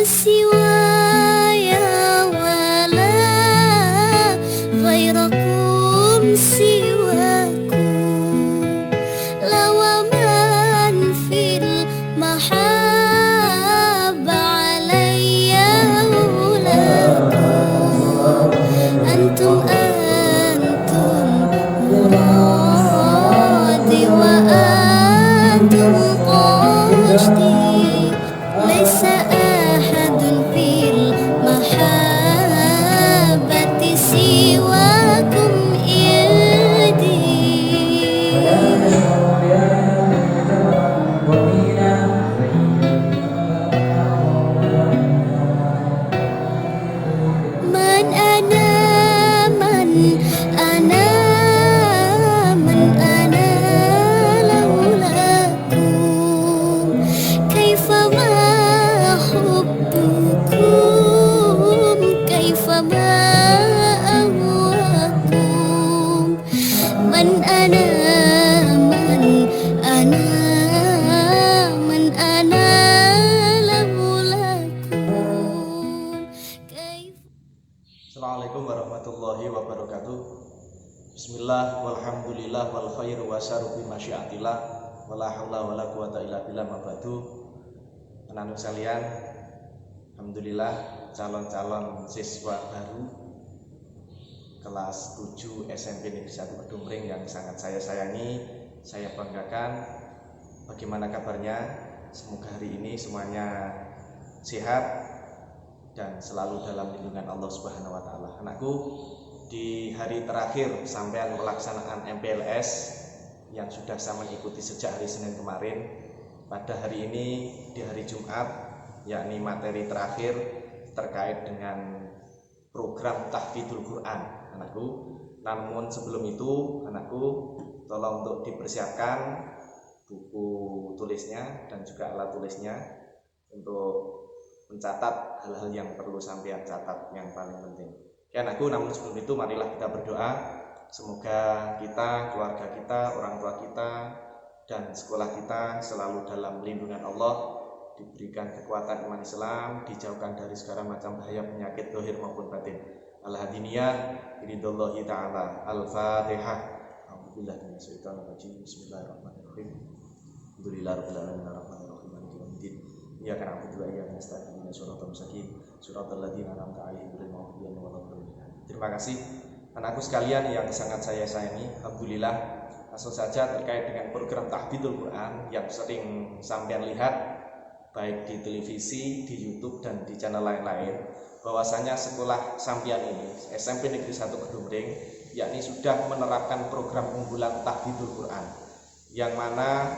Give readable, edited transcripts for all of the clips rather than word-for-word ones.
سواي ولا غيركم سواكم لو من في المحبة علي ولاكم أنتم مرادي وأنتم قصدي ليس أحد في المحبة سواكم إيدي من أنا لولاكم كيفما حبكم كيفما أهواكم من أنا لولاكم كيف. Assalamualaikum warahmatullahi wabarakatuh. Bismillah walhamdulillah wal khairu wa syaru bi masyiatillah wala haula wala quwata illa billah ma ba'du. Anak-anak sekalian, alhamdulillah calon-calon siswa baru kelas 7 SMP Negeri 1 Kedumring yang sangat saya sayangi, saya banggakan. Bagaimana kabarnya? Semoga hari ini semuanya sehat dan selalu dalam lindungan Allah Subhanahu wa taala. Anakku, di hari terakhir sampean pelaksanaan MPLS yang sudah saya mengikuti sejak hari Senin kemarin, pada hari ini di hari Jumat, yakni materi terakhir terkait dengan program tahfidzul Quran, anakku. Namun sebelum itu, anakku, tolong untuk dipersiapkan buku tulisnya dan juga alat tulisnya untuk mencatat hal-hal yang perlu sampean catat yang paling penting. Ya anakku, namun sebelum itu marilah kita berdoa. Semoga kita, keluarga kita, orang tua kita, dan sekolah kita selalu dalam lindungan Allah, diberikan kekuatan iman Islam, dijauhkan dari segala macam bahaya penyakit zahir maupun batin. Al-hadiniyah, iridallahi ta'ala. Al-Fatihah. A'udzubillahi minasyaitonir rajim. Bismillahirrahmanirrahim. Alhamdulillahirabbil alamin arrahmanirrahim maliki yaumiddin. Iyyaka na'budu wa iyyaka nasta'in ihdinas siratal mustaqim siratal ladzina an'amta 'alaihim ghairil maghdubi 'alaihim waladdallin. Terima kasih anakku sekalian yang sangat saya sayangi. Alhamdulillah, langsung saja terkait dengan program tahfidzul Quran yang sering sampean lihat baik di televisi, di YouTube dan di channel lain-lain, bahwasanya sekolah sampean ini SMP Negeri 1 Kedumring yakni sudah menerapkan program unggulan tahfidzul Quran, yang mana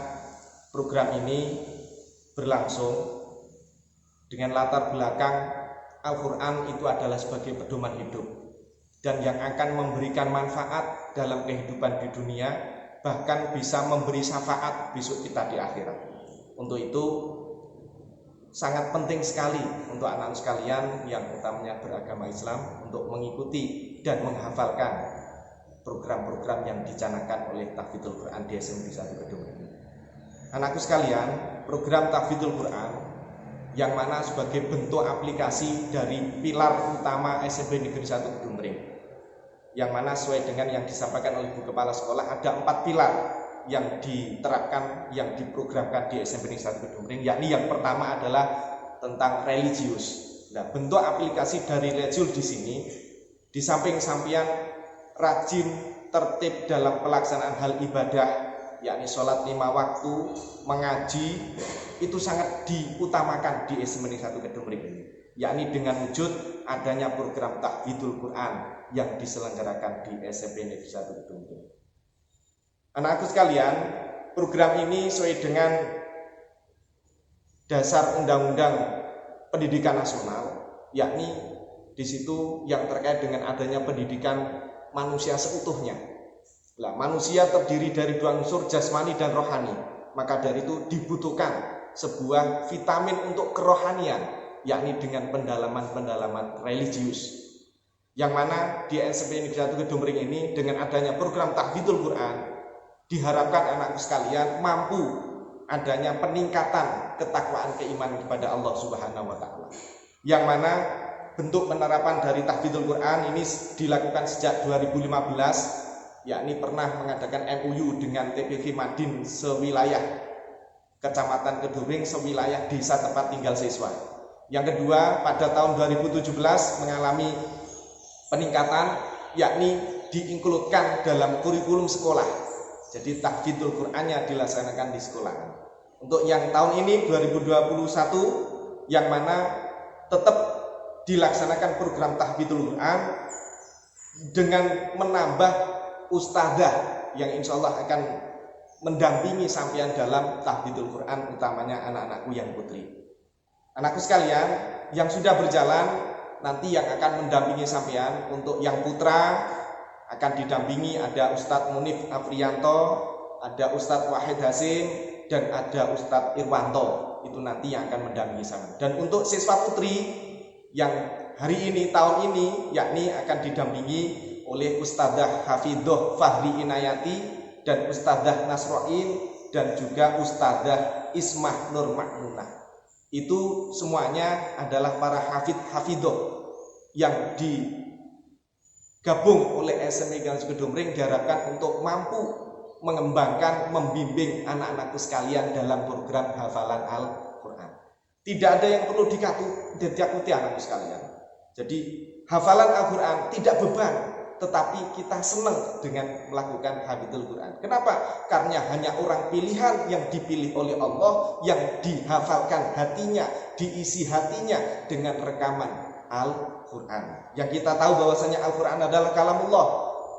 program ini berlangsung dengan latar belakang Al-Quran itu adalah sebagai pedoman hidup dan yang akan memberikan manfaat dalam kehidupan di dunia, bahkan bisa memberi syafaat besok kita di akhirat. Untuk itu sangat penting sekali untuk anak-anak sekalian yang utamanya beragama Islam untuk mengikuti dan menghafalkan program-program yang dicanangkan oleh tahfidzul Quran di SMP 1 Kedumring. Anakku sekalian, program tahfidzul Quran yang mana sebagai bentuk aplikasi dari pilar utama SMP Negeri 1 Kedumring, yang mana sesuai dengan yang disampaikan oleh Bu Kepala Sekolah, ada 4 pilar yang diterapkan, yang diprogramkan di SMP Negeri 1 Kedumring, yakni yang pertama adalah tentang religius. Nah, bentuk aplikasi dari religius di sini, di samping sampean rajin tertib dalam pelaksanaan hal ibadah, yakni sholat 5 waktu, mengaji, itu sangat diutamakan di SMP Negeri 1 Kedumring ini, yakni dengan wujud adanya program tahfidzul Quran yang diselenggarakan di SMP Negeri 1 Kedumring. Anakku sekalian, program ini sesuai dengan dasar Undang-Undang Pendidikan Nasional, yakni di situ yang terkait dengan adanya pendidikan manusia seutuhnya. Nah, manusia terdiri dari 2 unsur, jasmani dan rohani. Maka dari itu dibutuhkan sebuah vitamin untuk kerohanian, yakni dengan pendalaman-pendalaman religius. Yang mana di SMP Negeri 1 Kedumring ini dengan adanya program tahfidzul Quran, diharapkan anak sekalian mampu adanya peningkatan ketakwaan keimanan kepada Allah Subhanahu wa taala. yang mana bentuk penerapan dari tahfidzul Quran ini dilakukan sejak 2015, yakni pernah mengadakan MOU dengan TPV Madin sewilayah Kecamatan Kedureng, sewilayah desa tempat tinggal siswa. Yang kedua, pada tahun 2017 mengalami peningkatan, yakni diinkludkan dalam kurikulum sekolah. Jadi tahfidzul Qur'annya dilaksanakan di sekolah. Untuk yang tahun ini 2021, yang mana tetap dilaksanakan program tahfidzul Quran dengan menambah ustadzah yang insya Allah akan mendampingi sampean dalam tahfidzul Quran, utamanya anak-anakku yang putri. Anakku sekalian, yang sudah berjalan nanti yang akan mendampingi sampean, untuk yang putra akan didampingi ada Ustadz Munif Afrianto, ada Ustadz Wahid Hasim, dan ada Ustadz Irwanto. Itu nanti yang akan mendampingi sampean. Dan untuk siswa putri yang hari ini, tahun ini, yakni akan didampingi oleh Ustadzah Hafidhoh Fahri Inayati dan Ustadzah Nasroin dan juga Ustadzah Ismah Nur Makmunah. Itu semuanya adalah para hafidhoh yang digabung oleh SMI Ganes Kedumring, diharapkan untuk mampu mengembangkan, membimbing anak-anakku sekalian dalam program hafalan Al-Quran. Tidak ada yang perlu ditakuti anakku sekalian. Jadi hafalan Al-Quran tidak beban, tetapi kita senang dengan melakukan hafidhul Quran. Kenapa? Karena hanya orang pilihan yang dipilih oleh Allah, yang dihafalkan hatinya, diisi hatinya dengan rekaman Al-Quran. Yang kita tahu bahwasanya Al-Quran adalah kalamullah,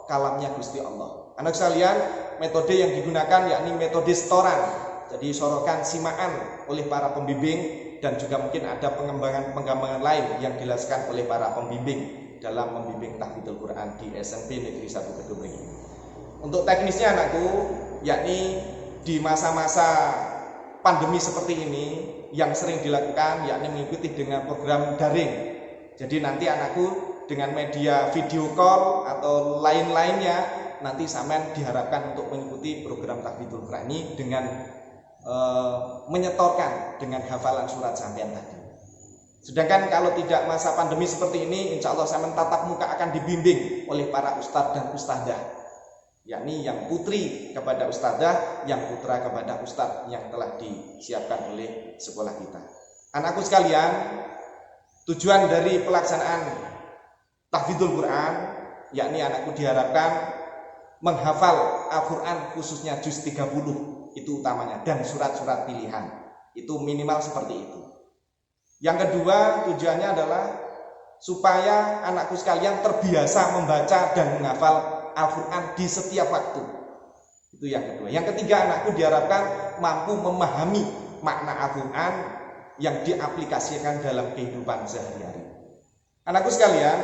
kalamnya Gusti Allah. Anak sekalian, metode yang digunakan yakni metode setoran. Jadi sorokan simaan oleh para pembimbing, dan juga mungkin ada pengembangan lain yang dijelaskan oleh para pembimbing dalam membimbing tahfidzul Quran di SMP Negeri 1 Kedumring. Untuk teknisnya anakku, yakni di masa-masa pandemi seperti ini yang sering dilakukan yakni mengikuti dengan program daring. Jadi nanti anakku dengan media video call atau lain-lainnya, nanti sampean diharapkan untuk mengikuti program tahfidzul Quran ini dengan menyetorkan dengan hafalan surat sampean tadi. Sedangkan kalau tidak masa pandemi seperti ini, insya Allah saya tatap muka akan dibimbing oleh para ustadz dan ustadzah, yakni yang putri kepada ustadzah, yang putra kepada ustadz yang telah disiapkan oleh sekolah kita. Anakku sekalian, tujuan dari pelaksanaan tahfidzul Quran, yakni anakku diharapkan menghafal Al-Quran khususnya juz 30, itu utamanya, dan surat-surat pilihan, itu minimal seperti itu. Yang kedua, tujuannya adalah supaya anakku sekalian terbiasa membaca dan menghafal Al-Quran di setiap waktu. Itu yang kedua. Yang ketiga, anakku diharapkan mampu memahami makna Al-Quran yang diaplikasikan dalam kehidupan sehari-hari. Anakku sekalian,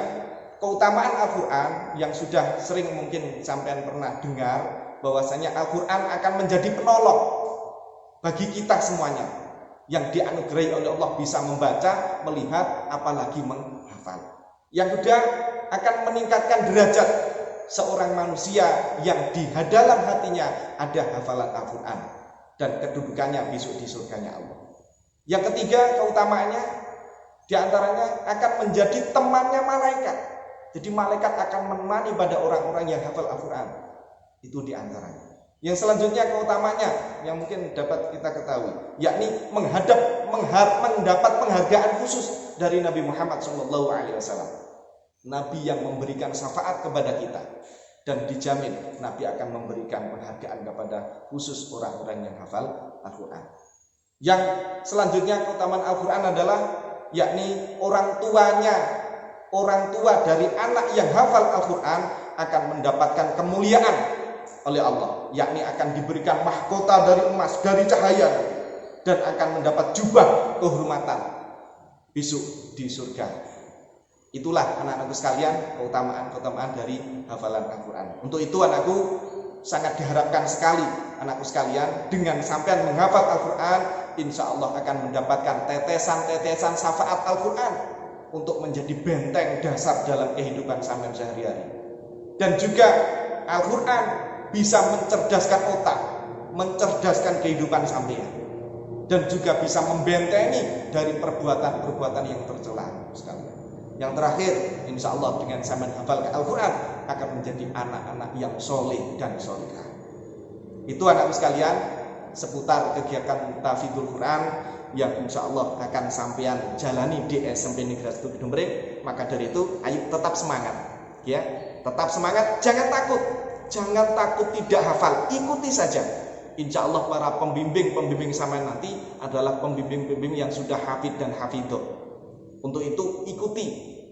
keutamaan Al-Quran yang sudah sering mungkin sampean pernah dengar, bahwasanya Al-Quran akan menjadi penolong bagi kita semuanya, yang dianugerahi oleh Allah bisa membaca, melihat, apalagi menghafal. Yang kedua, akan meningkatkan derajat seorang manusia yang di dalam hatinya ada hafalan Al-Quran dan kedudukannya besok di surganya Allah. Yang ketiga, keutamaannya diantaranya akan menjadi temannya malaikat. Jadi malaikat akan menemani pada orang-orang yang hafal Al-Quran. Itu diantaranya. Yang selanjutnya keutamanya yang mungkin dapat kita ketahui, yakni mendapat penghargaan khusus dari Nabi Muhammad SAW. Nabi yang memberikan syafaat kepada kita, dan dijamin Nabi akan memberikan penghargaan kepada khusus orang-orang yang hafal Al-Quran. Yang selanjutnya keutamaan Al-Quran adalah yakni orang tua dari anak yang hafal Al-Quran akan mendapatkan kemuliaan oleh Allah, yakni akan diberikan mahkota dari emas, dari cahaya, dan akan mendapat jubah kehormatan besok di surga. Itulah anak-anakku sekalian keutamaan dari hafalan Al-Quran. Untuk itu anakku sangat diharapkan sekali anakku sekalian dengan sampean menghafal Al-Quran, insya Allah akan mendapatkan tetesan-tetesan syafaat Al-Quran untuk menjadi benteng dasar dalam kehidupan sampean sehari-hari. Dan juga Al-Quran bisa mencerdaskan otak, mencerdaskan kehidupan sampean. dan juga bisa membentengi dari perbuatan-perbuatan yang tercela sekalian. Yang terakhir, insya Allah dengan zaman hafal Al-Quran akan menjadi anak-anak yang soleh dan solehah. Itu anakku sekalian seputar kegiatan Tahfidzul Quran yang insya Allah akan sampean jalani di SMP Negeri 1 Gedung Pring. Maka dari itu, ayo tetap semangat, ya, tetap semangat, jangan takut tidak hafal, ikuti saja. Insya Allah para pembimbing sampean nanti adalah pembimbing yang sudah hafid dan hafidho. Untuk itu ikuti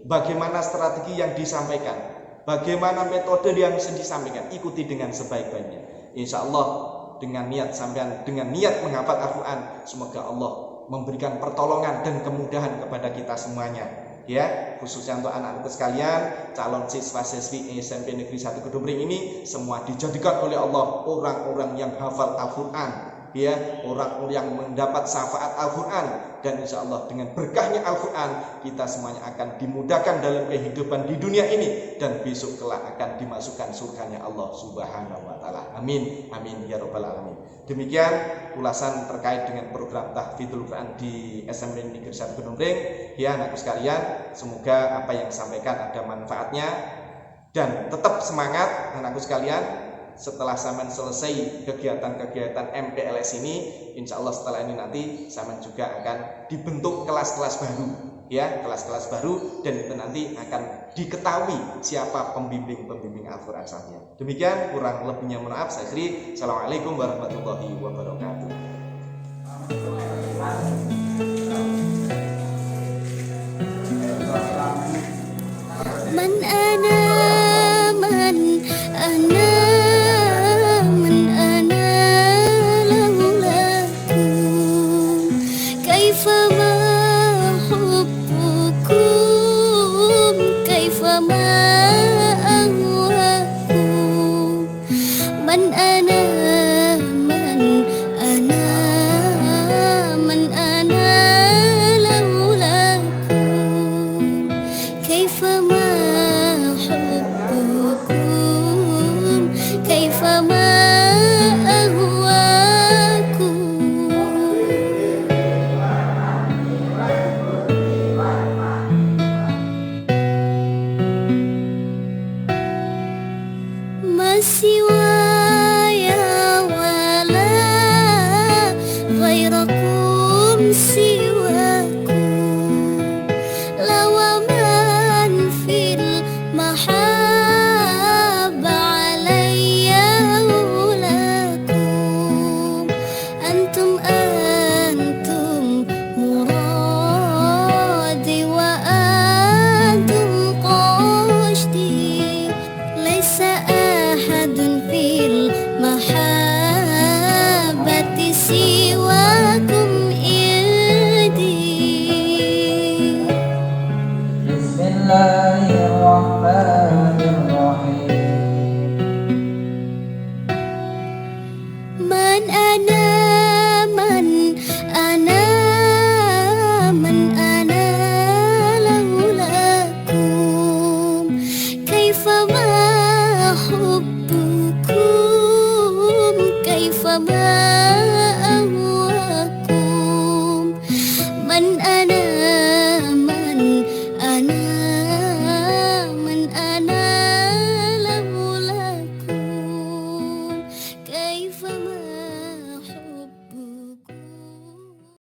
bagaimana strategi yang disampaikan, bagaimana metode yang disampaikan, ikuti dengan sebaik-baiknya. Insya Allah dengan niat sampean, dengan niat menghafal Al-Quran, semoga Allah memberikan pertolongan dan kemudahan kepada kita semuanya. Ya, khususnya untuk anak-anak sekalian, calon siswa-siswi SMP Negeri 1 Gedung Pring ini semua dijadikan oleh Allah orang-orang yang hafal Al-Quran, ya, orang yang mendapat syafaat Al-Quran. Dan insya Allah dengan berkahnya Al-Quran kita semuanya akan dimudahkan dalam kehidupan di dunia ini, dan besok kelak akan dimasukkan surganya Allah Subhanahu wa Ta'ala. Amin, amin ya Rabbal Alamin. Demikian ulasan terkait dengan program Tahfidzul Quran di SMP Negeri 1 Gedung Pring. Ya anakku sekalian, semoga apa yang disampaikan ada manfaatnya, dan tetap semangat anakku sekalian. Setelah Saman selesai kegiatan-kegiatan MPLS ini, insya Allah setelah ini nanti Saman juga akan dibentuk kelas-kelas baru, ya, kelas-kelas baru, dan itu nanti akan diketahui siapa pembimbing Al-Quran saja. Demikian, kurang lebihnya mohon maaf. Saya akhiri. Assalamualaikum warahmatullahi wabarakatuh. Man ana man ana man ana laulakum kaifa ma hubbukum kaifa ma ahwakum man ana man ana man ana laulakum kaifa ma hubbukum kaifa ma ahwakum. ما سوايا ولا غيركم سواكم لو من في المحبة علي أولاكم أنتم مرادي وأنتم قصدي ليس أحد في المحبة سواكم إيدي. بسم الله الرحمن الرحيم. من أنا من أنا من أنا لولاكم كيف ما حبكم كيف ما أهواكم من أنا